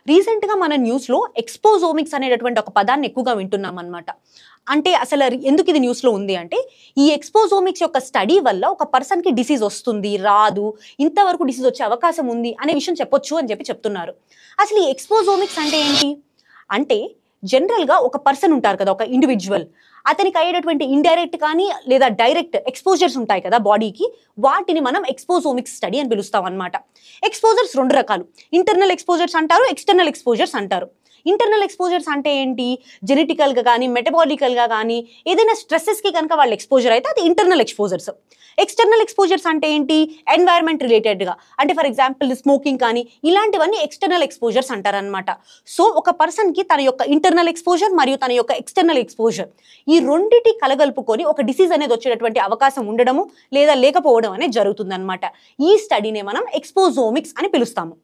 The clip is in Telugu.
రీసెంట్‌గా మన న్యూస్‌లో ఎక్స్‌పోజోమిక్స్ అనేటటువంటి ఒక పదాన్ని ఎక్కువగా వింటున్నామనమాట. అంటే అసలు ఎందుకు ఇది న్యూస్‌లో ఉంది అంటే, ఈ ఎక్స్‌పోజోమిక్స్ యొక్క స్టడీ వల్ల ఒక పర్సన్‌కి డిసీజ్ వస్తుంది, రాదు, ఇంతవరకు డిసీజ్ వచ్చే అవకాశం ఉంది అనే విషయం చెప్పొచ్చు అని చెప్పి చెప్తున్నారు. అసలు ఈ ఎక్స్‌పోజోమిక్స్ అంటే ఏంటి? అంటే జనరల్‌గా ఒక పర్సన్ ఉంటారు కదా! ఒక ఇండివిడ్యువల్. అతనికి అయ్యేటటువంటి ఇండైరెక్ట్ కానీ లేదా డైరెక్ట్ ఎక్స్‌పోజర్స్ ఉంటాయి కదా బాడీకి. వాటిని మనం ఎక్స్‌పోజోమిక్స్ స్టడీ అని పిలుస్తామనమాట. ఎక్స్‌పోజర్స్ 2 రకాలు. ఇంటర్నల్ ఎక్స్‌పోజర్స్ అంటారు. ఎక్స్‌టర్నల్ ఎక్స్‌పోజర్స్ అంటారు. ఇంటర్నల్ ఎక్స్‌పోజర్స్ అంటే ఏంటి? జెనెటికల్‌గా గానీ, మెటబాలికల్‌గా గానీ ఏదైనా స్ట్రెసెస్‌కి గనక వాళ్ళు ఎక్స్‌పోజర్ అయితే అది ఇంటర్నల్ ఎక్స్‌పోజర్స్. ఎక్స్‌టర్నల్ ఎక్స్‌పోజర్స్ అంటే ఏంటి? ఎన్వైర్న్‌మెంట్ రిలేటెడ్‌గా. అంటే ఫర్ ఎగ్జాంపుల్ స్మోకింగ్ కానీ ఇలాంటివన్నీ ఎక్స్‌టర్నల్ ఎక్స్‌పోజర్స్ అంటారనమాట. సో, ఒక పర్సన్‌కి తన యొక్క ఇంటర్నల్ ఎక్స్‌పోజర్ మరియు తన యొక్క ఎక్స్‌టర్నల్ ఎక్స్‌పోజర్ ఈ రెండిటి కలగలుపుకొని ఒక డిసీజ్ అనేది వచ్చేటటువంటి అవకాశం ఉండడము లేదా లేకపోవడం అనేది జరుగుతుందనమాట. ఈ స్టడీనే మనం ఎక్స్‌పోజోమిక్స్ అని పిలుస్తాము.